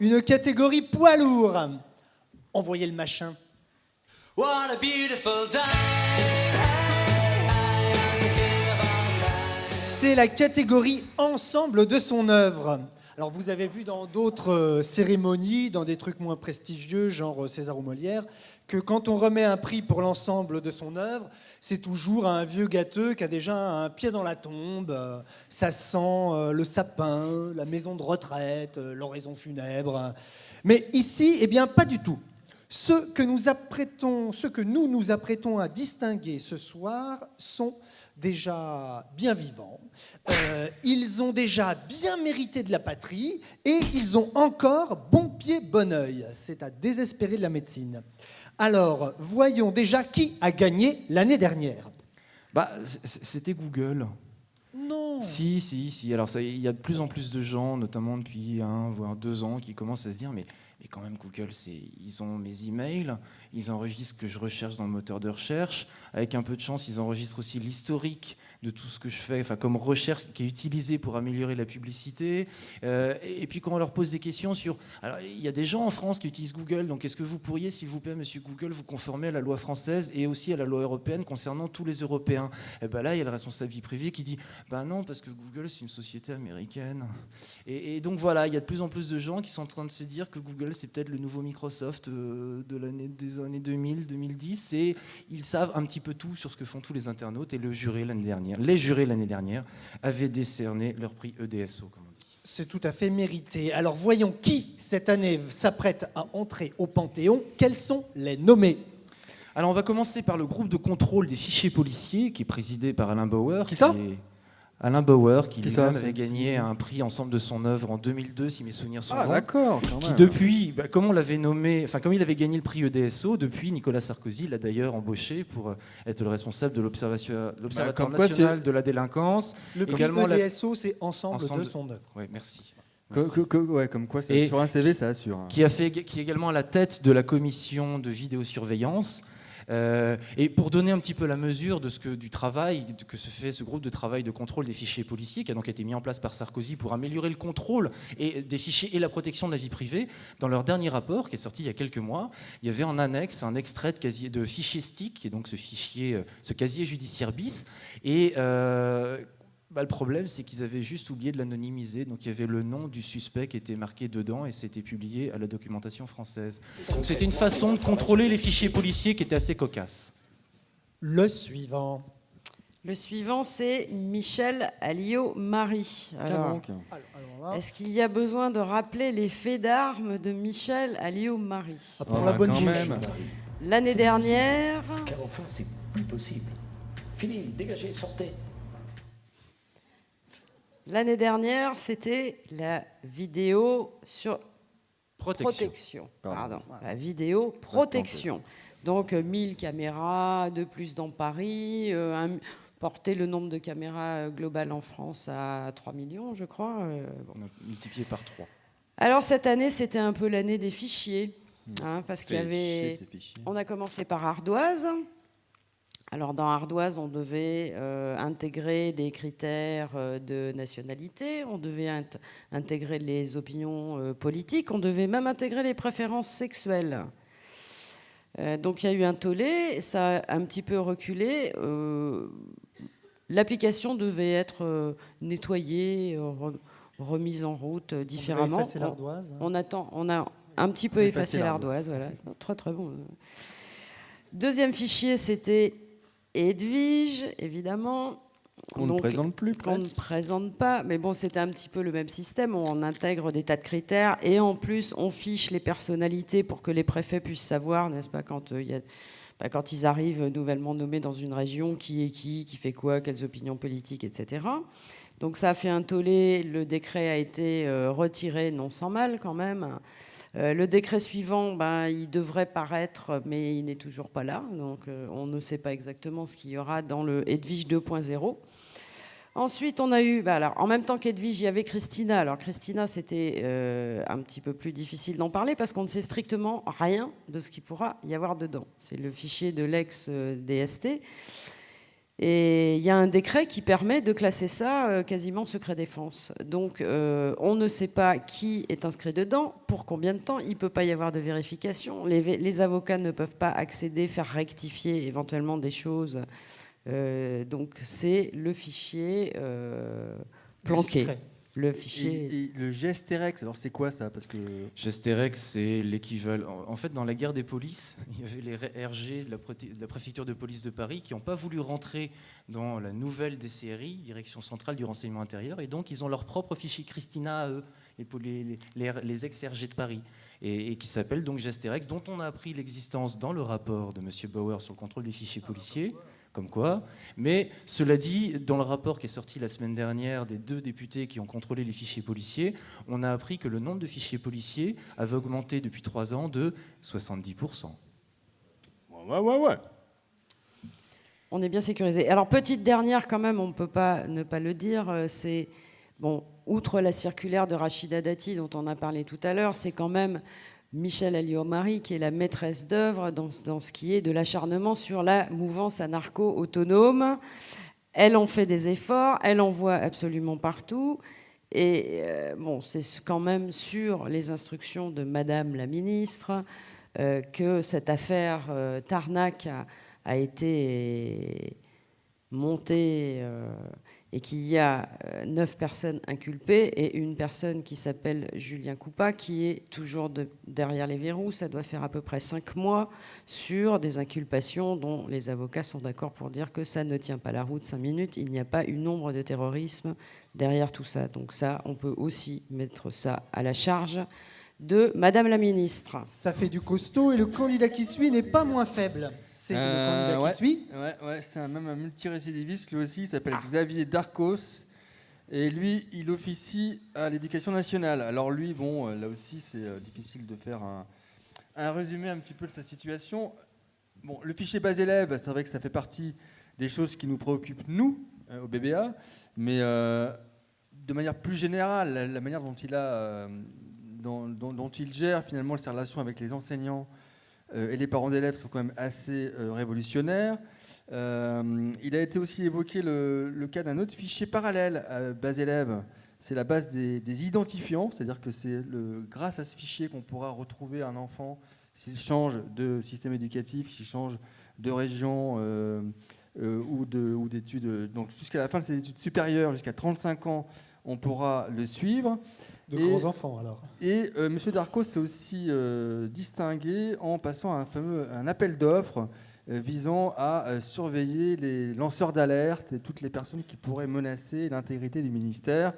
une catégorie poids lourd. Envoyez le machin. What a beautiful day. C'est la catégorie ensemble de son œuvre. Alors vous avez vu dans d'autres cérémonies, dans des trucs moins prestigieux, genre César ou Molière, que quand on remet un prix pour l'ensemble de son œuvre, c'est toujours un vieux gâteux qui a déjà un pied dans la tombe, ça sent le sapin, la maison de retraite, l'oraison funèbre. Mais ici, eh bien, pas du tout. Ce que nous nous apprêtons à distinguer ce soir sont déjà bien vivants, ils ont déjà bien mérité de la patrie et ils ont encore bon pied, bon oeil. C'est à désespérer de la médecine. Alors, voyons déjà qui a gagné l'année dernière. Bah, c'était Google. Non. Si. Alors, il y a de plus en plus de gens, notamment depuis 1 voire 2 ans, qui commencent à se dire mais quand même, Google, ils ont mes emails, ils enregistrent ce que je recherche dans le moteur de recherche. Avec un peu de chance, ils enregistrent aussi l'historique de tout ce que je fais, enfin, comme recherche qui est utilisée pour améliorer la publicité. Et puis, quand on leur pose des questions sur... Alors, il y a des gens en France qui utilisent Google, donc est-ce que vous pourriez, s'il vous plaît, monsieur Google, vous conformer à la loi française et aussi à la loi européenne concernant tous les Européens? Et ben là, il y a le responsable vie privée qui dit ben non, parce que Google, c'est une société américaine. Et donc, voilà, il y a de plus en plus de gens qui sont en train de se dire que Google, c'est peut-être le nouveau Microsoft des années 2000, 2010, et ils savent un petit peu tout sur ce que font tous les internautes, et les jurés l'année dernière avaient décerné leur prix EDSO, comme on dit. C'est tout à fait mérité. Alors voyons qui, cette année, s'apprête à entrer au Panthéon. Quels sont les nommés? Alors on va commencer par le groupe de contrôle des fichiers policiers, qui est présidé par Alain Bauer. Alain Bauer, qui lui-même avait gagné un prix ensemble de son œuvre en 2002, si mes souvenirs sont bons. Ah d'accord, quand même. Qui depuis, comme on l'avait nommé, enfin comme il avait gagné le prix EDSO, depuis Nicolas Sarkozy l'a d'ailleurs embauché pour être le responsable de l'Observatoire national de la délinquance. Le prix EDSO, c'est ensemble de son œuvre. Oui, merci. Comme quoi, sur un CV, ça assure. Qui est également à la tête de la commission de vidéosurveillance. Et pour donner un petit peu la mesure du travail que se fait ce groupe de travail de contrôle des fichiers policiers, qui a donc été mis en place par Sarkozy pour améliorer le contrôle des fichiers et la protection de la vie privée, dans leur dernier rapport, qui est sorti il y a quelques mois, il y avait en annexe un extrait de fichier STIC, qui est donc ce casier judiciaire bis, et le problème, c'est qu'ils avaient juste oublié de l'anonymiser. Donc il y avait le nom du suspect qui était marqué dedans et c'était publié à la documentation française. Donc c'était une façon de contrôler les fichiers policiers qui était assez cocasse. Le suivant. Le suivant, c'est Michel Alliot-Marie. Alors, est-ce qu'il y a besoin de rappeler les faits d'armes de Michel Alliot-Marie? Pour la bonne même. L'année dernière... Car enfin, c'est plus possible. Fini, dégagez, sortez. L'année dernière, c'était la vidéo sur protection. Pardon. La vidéo protection. Donc 1000 caméras de plus dans Paris, porter le nombre de caméras global en France à 3 millions, je crois. Multiplié par 3. Alors cette année, c'était un peu l'année des fichiers, parce qu'il y avait... On a commencé par Ardoise. Alors dans Ardoise, on devait intégrer des critères de nationalité, on devait intégrer les opinions politiques, on devait même intégrer les préférences sexuelles. Donc il y a eu un tollé, ça a un petit peu reculé. L'application devait être nettoyée, remise en route différemment. On a effacé l'Ardoise. On a un petit peu effacé l'Ardoise, voilà. Très très bon. Deuxième fichier, c'était Edwige, évidemment. On ne présente plus. On ne présente pas, mais bon, c'était un petit peu le même système. On intègre des tas de critères et en plus, on fiche les personnalités pour que les préfets puissent savoir, n'est-ce pas, quand ils arrivent nouvellement nommés dans une région, qui est qui fait quoi, quelles opinions politiques, etc. Donc ça a fait un tollé. Le décret a été retiré, non sans mal quand même. Le décret suivant, il devrait paraître, mais il n'est toujours pas là. Donc, on ne sait pas exactement ce qu'il y aura dans le Edwige 2.0. Ensuite, on a eu, alors, en même temps qu'Edwige, il y avait Christina. Alors, Christina, c'était un petit peu plus difficile d'en parler parce qu'on ne sait strictement rien de ce qu'il pourra y avoir dedans. C'est le fichier de l'ex-DST. Et il y a un décret qui permet de classer ça quasiment secret défense. Donc on ne sait pas qui est inscrit dedans, pour combien de temps, il ne peut pas y avoir de vérification. Les avocats ne peuvent pas accéder, faire rectifier éventuellement des choses. Donc c'est le fichier planqué. Le fichier. Et le Gesterex, alors c'est quoi ça? Parce que Gesterex, c'est l'équivalent. En fait, dans la guerre des polices, il y avait les RG de la préfecture de police de Paris qui n'ont pas voulu rentrer dans la nouvelle DCRI, Direction centrale du renseignement intérieur, et donc ils ont leur propre fichier Christina à eux, les ex-RG de Paris, et qui s'appelle donc Gesterex, dont on a appris l'existence dans le rapport de M. Bauer sur le contrôle des fichiers policiers. Comme quoi. Mais cela dit, dans le rapport qui est sorti la semaine dernière des 2 députés qui ont contrôlé les fichiers policiers, on a appris que le nombre de fichiers policiers avait augmenté depuis 3 ans de 70%. Ouais. On est bien sécurisé. Alors, petite dernière quand même, on ne peut pas ne pas le dire, c'est, bon, outre la circulaire de Rachida Dati dont on a parlé tout à l'heure, c'est quand même Michèle Alliot-Marie, qui est la maîtresse d'œuvre dans ce qui est de l'acharnement sur la mouvance anarcho-autonome. Elle en fait des efforts, elle en voit absolument partout. Et bon, c'est quand même sur les instructions de Madame la ministre que cette affaire Tarnac a été montée et qu'il y a 9 personnes inculpées et une personne qui s'appelle Julien Coupa qui est toujours derrière les verrous. Ça doit faire à peu près 5 mois sur des inculpations dont les avocats sont d'accord pour dire que ça ne tient pas la route 5 minutes. Il n'y a pas une ombre de terrorisme derrière tout ça. Donc ça, on peut aussi mettre ça à la charge de Madame la ministre. Ça fait du costaud et le candidat qui suit n'est pas moins faible. C'est le candidat qui suit. Ouais, c'est même un multirécidiviste, lui aussi, il s'appelle Xavier Darcos. Et lui, il officie à l'Éducation nationale. Alors lui, bon, là aussi, c'est difficile de faire un résumé un petit peu de sa situation. Bon, le fichier base élève, c'est vrai que ça fait partie des choses qui nous préoccupent, nous, au BBA, mais de manière plus générale, la manière dont il gère finalement ses relations avec les enseignants et les parents d'élèves sont quand même assez révolutionnaires. Il a été aussi évoqué le cas d'un autre fichier parallèle à base élève. C'est la base des identifiants, c'est-à-dire que c'est grâce à ce fichier qu'on pourra retrouver un enfant s'il change de système éducatif, s'il change de région ou d'études. Donc jusqu'à la fin de ses études supérieures, jusqu'à 35 ans, on pourra le suivre. Grands enfants, alors. Et M. Darcos s'est aussi distingué en passant un appel d'offres visant à surveiller les lanceurs d'alerte et toutes les personnes qui pourraient menacer l'intégrité du ministère.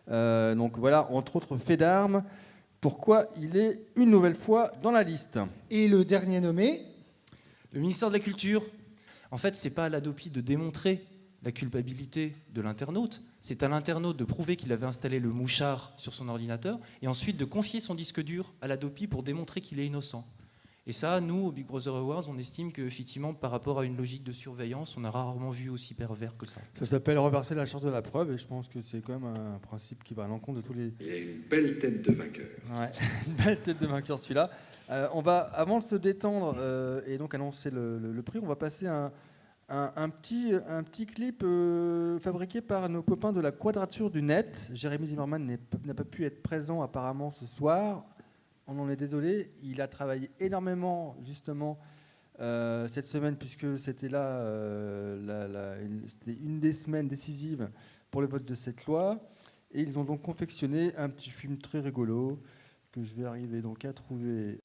Donc voilà, entre autres faits d'armes, pourquoi il est une nouvelle fois dans la liste. Et le dernier nommé? Le ministère de la Culture. En fait, ce n'est pas à l'ADOPI de démontrer la culpabilité de l'internaute. C'est à l'internaute de prouver qu'il avait installé le mouchard sur son ordinateur et ensuite de confier son disque dur à l'ADOPI pour démontrer qu'il est innocent. Et ça, nous, au Big Brother Awards, on estime qu'effectivement, par rapport à une logique de surveillance, on a rarement vu aussi pervers que ça. Ça s'appelle reverser la charge de la preuve et je pense que c'est quand même un principe qui va à l'encontre de tous les... Il a une belle tête de vainqueur. Ouais, une belle tête de vainqueur celui-là. On va, avant de se détendre et donc annoncer le prix, on va passer un petit clip fabriqué par nos copains de la Quadrature du Net. Jérémy Zimmerman n'a pas pu être présent apparemment ce soir. On en est désolé. Il a travaillé énormément justement cette semaine puisque c'était c'était une des semaines décisives pour le vote de cette loi. Et ils ont donc confectionné un petit film très rigolo que je vais arriver donc à trouver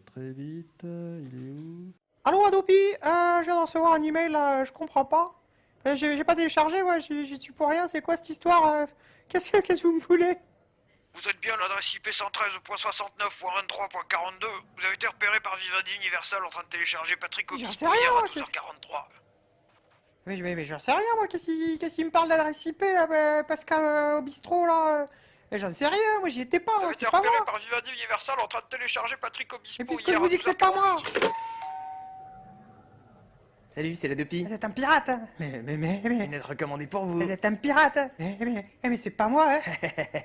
très vite. Il est où ? Allô Adopi, je viens de recevoir un email, je comprends pas. J'ai pas téléchargé, ouais, j'y suis pour rien, c'est quoi cette histoire Qu'est-ce que vous me voulez? Vous êtes bien l'adresse IP 113.69.23.42. Vous avez été repéré par Vivendi Universal en train de télécharger Patrick Obispo hier à 12h43. Mais j'en sais rien, moi, qu'est-ce qu'il me parle d'adresse IP, là, Pascal au bistrot, là j'en sais rien, moi j'y étais pas, Vous avez été c'est pas repéré moi. par Vivendi Universal en train de télécharger Patrick Obispo Et puisque hier je vous à dis que c'est pas moi. 12h48. Salut, c'est la Dopi. Vous êtes un pirate. Une lettre recommandée pour vous. Vous êtes un pirate. Mais c'est pas moi, hein.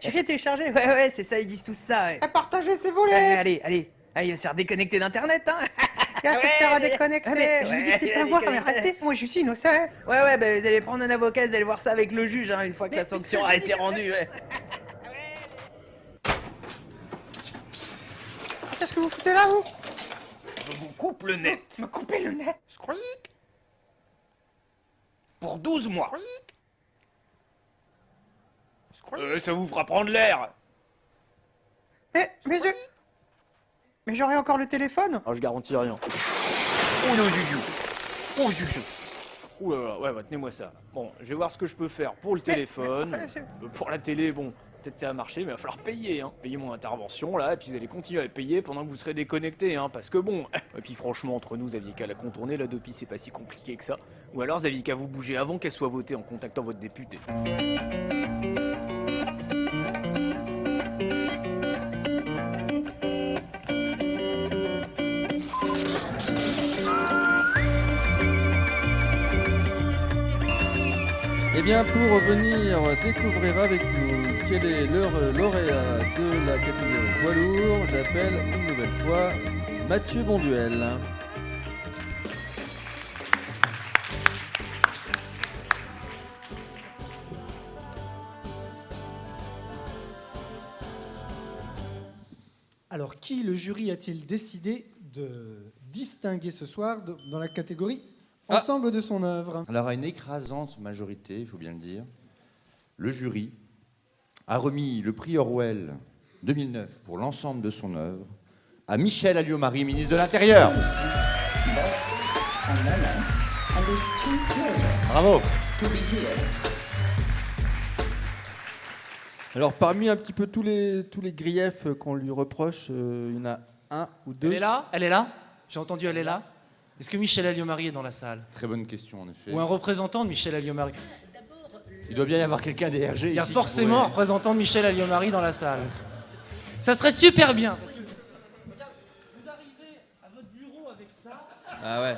J'ai rien téléchargé. Ouais, c'est ça, ils disent tous ça. Ouais. Partagez, c'est vous les... Allez, il va se faire déconnecter d'internet, hein. Il y a cette terre à déconnecter. mais- Je vous dis que c'est pas moi, mais arrêtez. Moi, je suis innocent. Ouais, bah, vous allez prendre un avocat, vous allez voir ça avec le juge, hein, une fois que la sanction a été rendue. Ouais. Qu'est-ce que vous foutez là, vous? Je vous coupe le net. Me coupez le nez. Squeak. Pour 12 mois. Squeak. Ça vous fera prendre l'air. Mais j'aurai encore le téléphone. Alors je garantis rien. Oh le juju. Oh juju. Ouh là là, ouais, tenez-moi ça. Bon, je vais voir ce que je peux faire pour le téléphone. Pour la télé, bon, peut-être ça va marcher, mais il va falloir payer, hein. Payer mon intervention, là, et puis vous allez continuer à payer pendant que vous serez déconnecté, hein, parce que bon... Et puis franchement, entre nous, vous aviez qu'à la contourner, la Dopi, c'est pas si compliqué que ça. Ou alors, vous aviez qu'à vous bouger avant qu'elle soit votée en contactant votre député. Eh bien, pour venir découvrir avec nous quel est leur lauréat de la catégorie poids lourd, j'appelle une nouvelle fois Mathieu Bonduel. Alors, qui le jury a-t-il décidé de distinguer ce soir dans la catégorie ensemble de son œuvre? Alors, à une écrasante majorité, il faut bien le dire, le jury a remis le prix Orwell 2009 pour l'ensemble de son œuvre à Michel Alliot-Marie, ministre de l'Intérieur. Bravo. Alors, parmi un petit peu tous les griefs qu'on lui reproche, il y en a un ou deux. Elle est là? Elle est là? J'ai entendu, elle est là? Est-ce que Michel Alliot-Marie est dans la salle? Très bonne question, en effet. Ou un représentant de Michel Alliot-Marie? Il doit bien y avoir quelqu'un des RG ici. Il y a forcément un représentant de Michel Alliot-Marie dans la salle. Ça serait super bien. Parce que, regarde, vous arrivez à votre bureau avec ça. Ah ouais.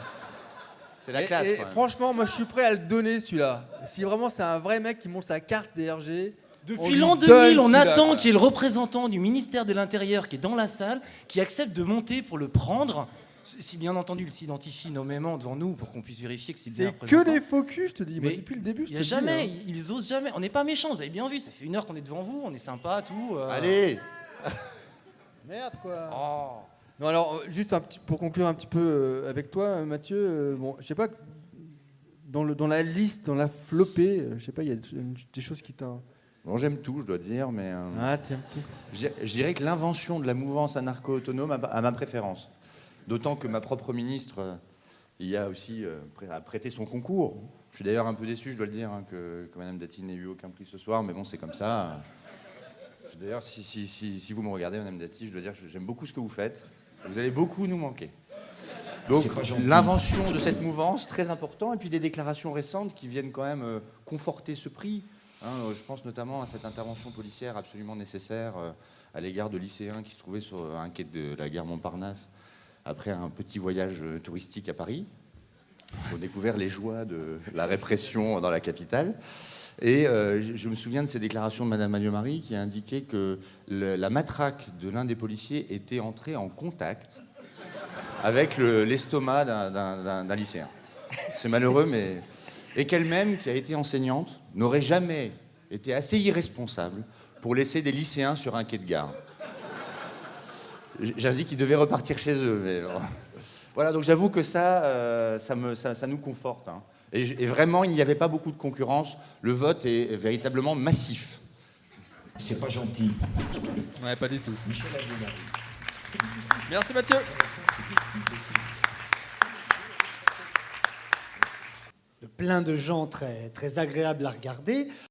C'est la classe. Et quand même. franchement, moi je suis prêt à le donner celui-là. Si vraiment c'est un vrai mec qui monte sa carte DRG. Depuis l'an 2000, on attend qu'il y ait le représentant du ministère de l'Intérieur qui est dans la salle, qui accepte de monter pour le prendre. Si bien entendu, il s'identifie nommément devant nous pour qu'on puisse vérifier que c'est bien C'est représentant. que des faux culs, je te dis. Moi, Mais depuis le début, je Il te n'y a dis, jamais, hein. ils osent jamais. On n'est pas méchants, vous avez bien vu. Ça fait 1 heure qu'on est devant vous, on est sympa, tout. Allez. Merde quoi. Oh. Non alors juste pour conclure un petit peu avec toi Mathieu, bon je sais pas dans la liste, dans la flopée, je sais pas, il y a des choses qui t'ont... Bon, j'aime tout, je dois dire, mais... Ah, t'aimes tout. Je dirais que l'invention de la mouvance anarcho-autonome a ma préférence. D'autant que ma propre ministre y a aussi prêté son concours. Je suis d'ailleurs un peu déçu, je dois le dire, hein, que Mme Dati n'ait eu aucun prix ce soir, mais bon, c'est comme ça. D'ailleurs, si vous me regardez, Mme Dati, je dois dire que j'aime beaucoup ce que vous faites. Vous allez beaucoup nous manquer. Donc, l'invention de cette mouvance, très important, et puis des déclarations récentes qui viennent quand même conforter ce prix. Hein, je pense notamment à cette intervention policière absolument nécessaire à l'égard de lycéens qui se trouvaient sur un quai de la gare Montparnasse après un petit voyage touristique à Paris. Ils ont découvert les joies de la répression dans la capitale. Et je me souviens de ces déclarations de Mme Alliot-Marie qui a indiqué que la matraque de l'un des policiers était entrée en contact avec l'estomac d'un lycéen. C'est malheureux, mais... Et qu'elle-même, qui a été enseignante, n'aurait jamais été assez irresponsable pour laisser des lycéens sur un quai de gare. J'indique qu'ils devaient repartir chez eux. Mais... Voilà, donc j'avoue que ça nous conforte. Hein. Et vraiment, il n'y avait pas beaucoup de concurrence. Le vote est véritablement massif. C'est pas gentil. Ouais, pas du tout. Merci Mathieu. Plein de gens très, très agréables à regarder.